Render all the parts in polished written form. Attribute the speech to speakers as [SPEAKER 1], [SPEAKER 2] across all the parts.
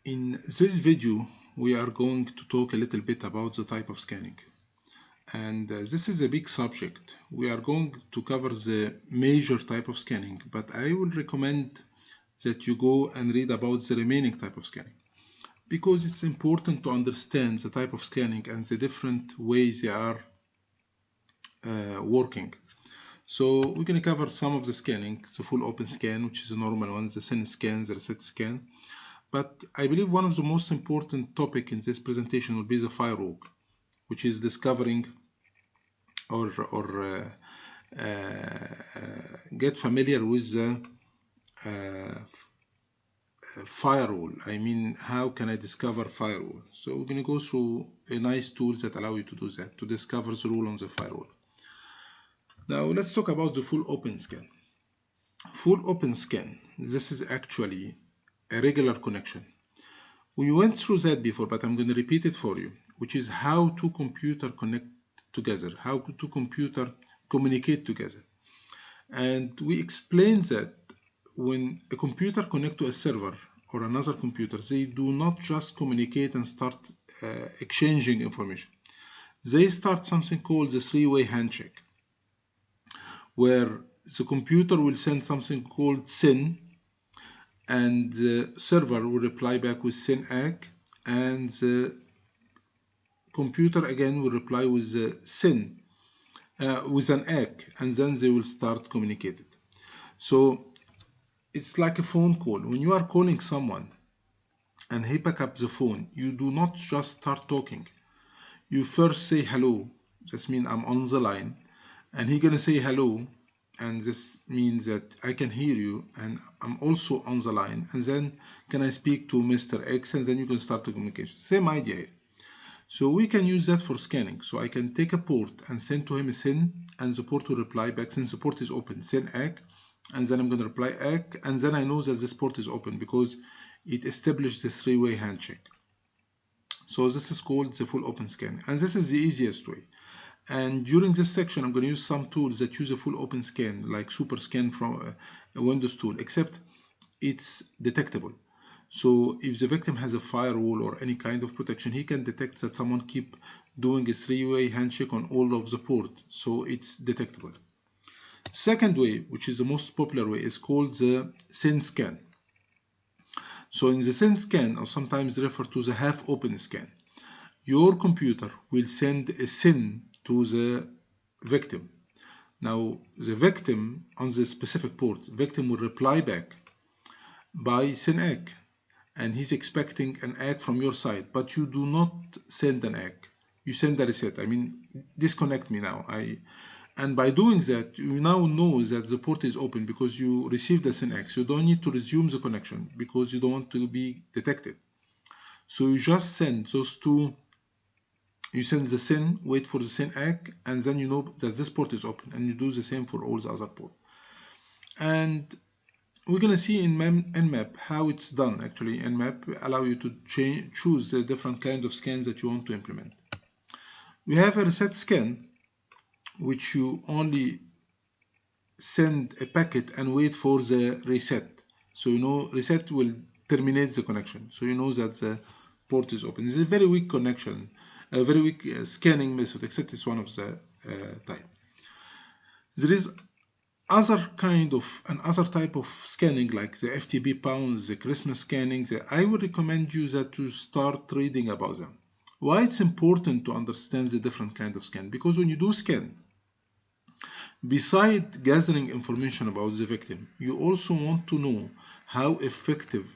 [SPEAKER 1] In this video, we are going to talk a little bit about the type of scanning. And this is a big subject. We are going to cover the major type of scanning, but I will recommend that you go and read about the remaining type of scanning, because it's important to understand the type of scanning and the different ways they are working. So we're going to cover some of the scanning, the full open scan, which is the normal one, the thin scan, the reset scan. But I believe one of the most important topic in this presentation will be the firewall, which is discovering or get familiar with the firewall. I mean, how can I discover firewall? So we're going to go through a nice tools that allow you to do that, to discover the rule on the firewall. Now let's talk about the full open scan. Full open scan, this is actually a regular connection. We went through that before, but I'm going to repeat it for you, which is how two computers connect together, how two computers communicate together. And we explained that when a computer connects to a server or another computer, they do not just communicate and start exchanging information. They start something called the three-way handshake, where the computer will send something called SYN, and the server will reply back with SYN-ACK, and the computer again will reply with the SYN, with an ACK, and then they will start communicating. So it's like a phone call. When you are calling someone and he pick up the phone, you do not just start talking. You first say hello. That means I'm on the line, and he's gonna say hello, and this means that I can hear you and I'm also on the line, and then can I speak to Mr. X, and then you can start the communication. Same idea here. So we can use that for scanning. So I can take a port and send to him a SYN, and the port will reply back since the port is open, SYN-ACK, and then I'm going to reply ACK, and then I know that this port is open because it established this three-way handshake. So this is called the full open scan, and this is the easiest way. And during this section, I'm going to use some tools that use a full open scan, like Super Scan from a Windows tool, except it's detectable. So if the victim has a firewall or any kind of protection, he can detect that someone keep doing a three-way handshake on all of the port, so it's detectable. Second way, which is the most popular way, is called the SYN scan. So in the SYN scan, or sometimes referred to the half-open scan, your computer will send a SYN to the victim. Now the victim on the specific port, victim will reply back by SYN-ACK, and he's expecting an ACK from your side, but you do not send an ACK. You send a reset. I mean, disconnect me now. And by doing that, you now know that the port is open because you received the SYN-ACK. So you don't need to resume the connection because you don't want to be detected. So you just send those two. You send the SYN, wait for the SYN-ACK, and then you know that this port is open, and you do the same for all the other ports. And we're going to see in Nmap how it's done. Actually, Nmap allow you to choose the different kind of scans that you want to implement. We have a reset scan, which you only send a packet and wait for the reset. So you know reset will terminate the connection. So you know that the port is open. It's a very weak connection, a very weak scanning method, except it's one of the type. There is another type of scanning, like the FTP pounds, the Christmas scanning. I would recommend you that to start reading about them. Why it's important to understand the different kind of scan? Because when you do scan, besides gathering information about the victim, you also want to know how effective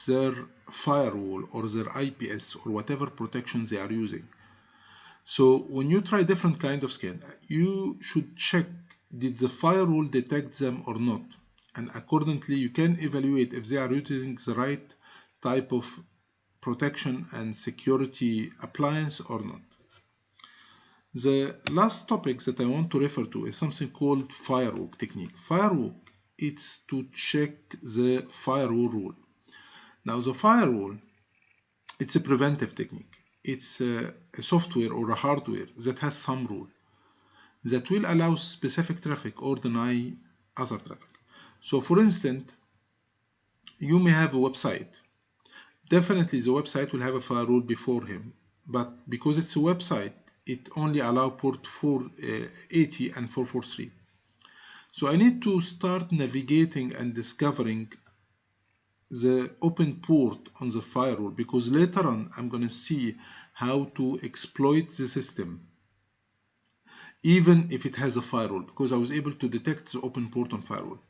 [SPEAKER 1] their firewall or their IPS or whatever protection they are using. So when you try different kind of scan, you should check, did the firewall detect them or not? And accordingly, you can evaluate if they are using the right type of protection and security appliance or not. The last topic that I want to refer to is something called firewall technique. Firewall, it's to check the firewall rule. Now the firewall, it's a preventive technique. It's a software or a hardware that has some rule that will allow specific traffic or deny other traffic. So for instance, you may have a website definitely the website will have a firewall before him, but because it's a website, it only allows port 480 and 443. So I need to start navigating and discovering the open port on the firewall, because later on I'm going to see how to exploit the system even if it has a firewall, because I was able to detect the open port on firewall.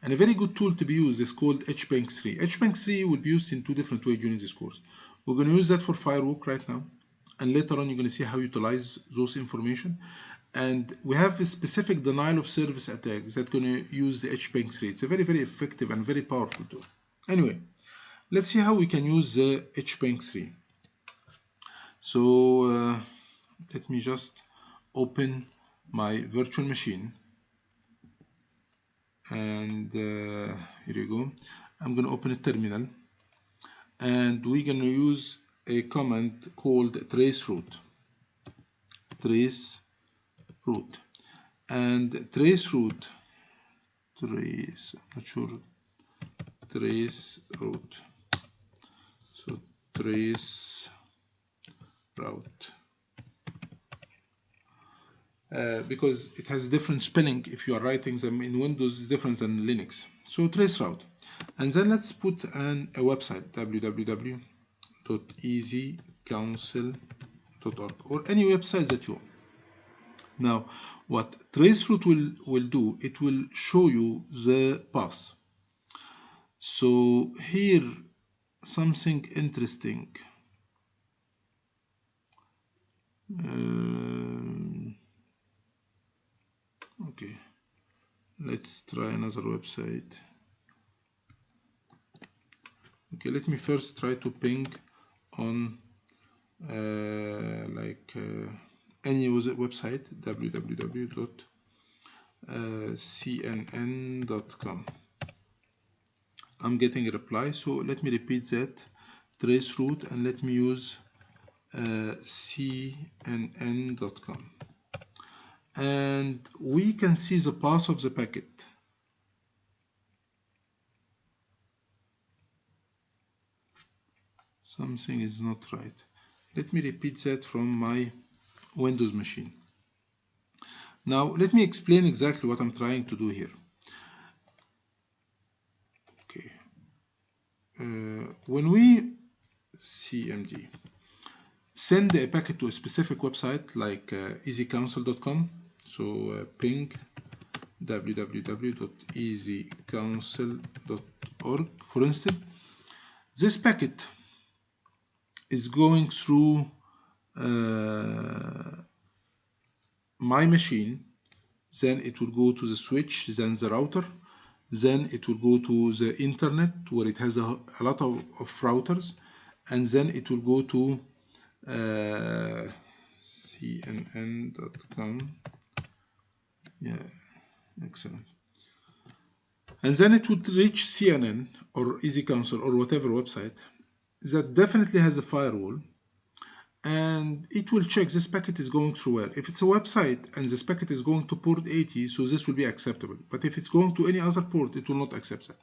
[SPEAKER 1] And a very good tool to be used is called HBank3. HBank3 will be used in two different ways during this course. We're going to use that for firewall right now, and later on you're going to see how to utilize those information. And we have a specific denial of service attack that's going to use the HBank3. It's a very, very effective and very powerful tool. Anyway, let's see how we can use the HBank3. So let me just open my virtual machine, and here you go. I'm going to open a terminal, and we're going to use a command called traceroute. Traceroute, and traceroute, traceroute. So traceroute. Because it has different spelling if you are writing them in Windows, is different than Linux. So traceroute, and then let's put a website, www.easycouncil.org, or any website that you want. Now, what traceroute will do, it will show you the path. So here, something interesting. Okay, let's try another website. Okay, let me first try to ping on any website, www.cnn.com. I'm getting a reply, so let me repeat that, traceroute, and let me use cnn.com. And we can see the path of the packet. Something is not right. Let me repeat that from my Windows machine. Now let me explain exactly what I'm trying to do here. Okay. When we CMD send a packet to a specific website like easycouncil.com, so ping www.easycouncil.org, for instance, this packet is going through my machine, then it will go to the switch, then the router, then it will go to the internet where it has a lot of routers, and then it will go to cnn.com. Yeah, excellent. And then it would reach CNN or Easy Council or whatever website that definitely has a firewall, and it will check this packet is going through where. If it's a website and this packet is going to port 80, so this will be acceptable. But if it's going to any other port, it will not accept that.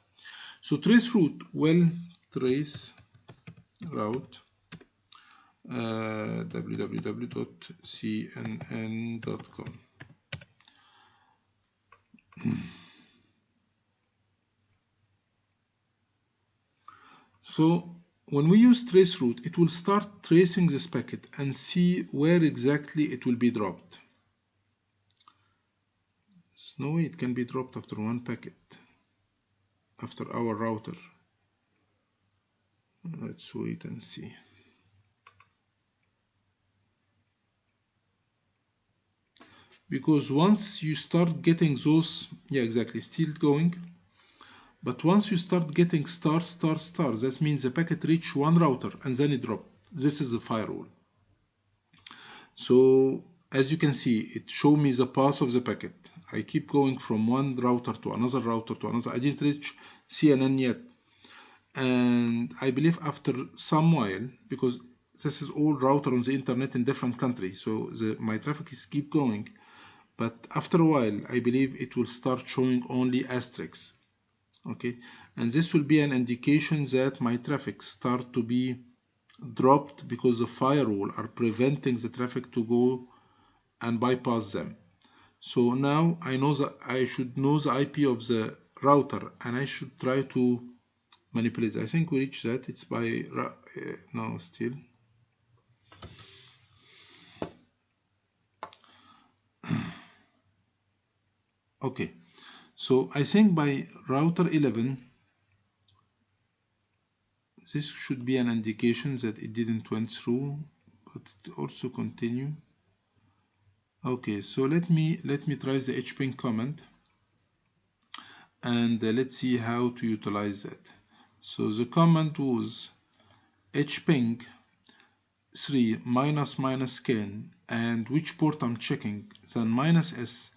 [SPEAKER 1] So traceroute will trace route www.cnn.com. So when we use traceroute, it will start tracing this packet and see where exactly it will be dropped. There's no way it can be dropped after one packet, after our router. Let's wait and see. Because once you start getting those, yeah, exactly, still going. But once you start getting star, star, star, that means the packet reached one router and then it dropped. This is the firewall. So as you can see, it shows me the path of the packet. I keep going from one router to another router to another. I didn't reach CNN yet. And I believe after some while, because this is all router on the internet in different countries, so my traffic is keep going. But after a while, I believe it will start showing only asterisks. Okay, and this will be an indication that my traffic start to be dropped because the firewall are preventing the traffic to go and bypass them. So now I know that I should know the IP of the router, and I should try to manipulate. I think we reached that. It's by no, still. Okay, so I think by router 11 this should be an indication that it didn't went through, but it also continue. Okay, so let me try the hping command, and let's see how to utilize that. So the command was hping 3 minus scan, and which port I'm checking, then -s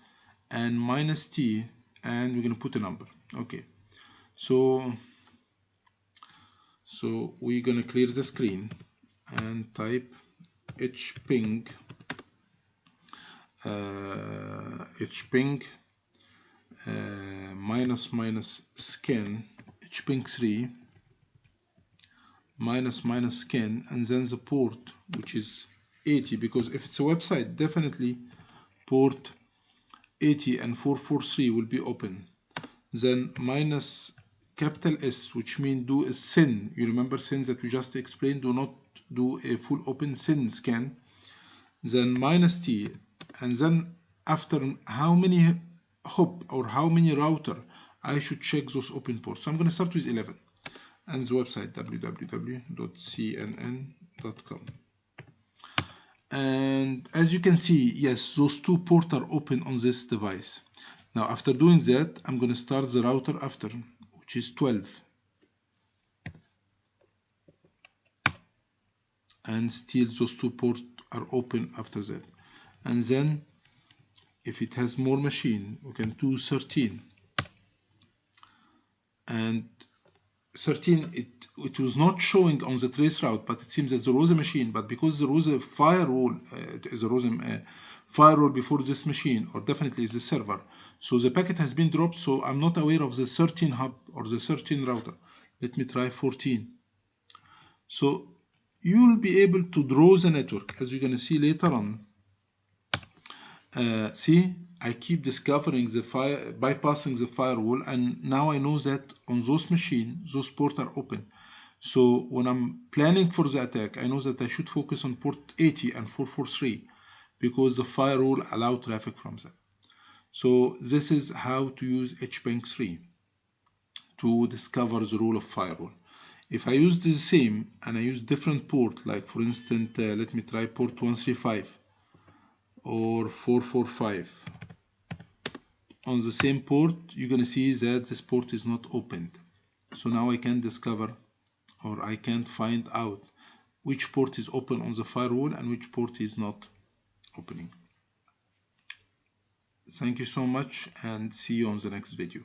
[SPEAKER 1] and -t, and we're going to put a number. Okay, so we're going to clear the screen and type hping minus scan hping 3 minus scan, and then the port, which is 80, because if it's a website, definitely port 80 and 443 will be open. Then minus capital S, which means do a SYN. You remember SYN that we just explained, do not do a full open SYN scan. Then minus T, and then after how many hop or how many router I should check those open ports. So I'm going to start with 11, and the website www.cnn.com. And as you can see, yes, those two ports are open on this device. Now after doing that, I'm going to start the router after, which is 12, and still those two ports are open after that. And then if it has more machine, we can do 13, and 13 it was not showing on the trace route, but it seems that there was a machine, but because there was a firewall firewall before this machine, or definitely the server, so the packet has been dropped. So I'm not aware of the 13 hub or the 13 router. Let me try 14. So you will be able to draw the network, as you're going to see later on. See, I keep discovering the bypassing the firewall, and now I know that on those machines, those ports are open. So when I'm planning for the attack, I know that I should focus on port 80 and 443 because the firewall allow traffic from them. So this is how to use hping 3 to discover the role of firewall. If I use the same and I use different port, like for instance, let me try port 135 or 445. On the same port, you're going to see that this port is not opened. So now I can discover, or I can find out which port is open on the firewall and which port is not opening. Thank you so much, and see you on the next video.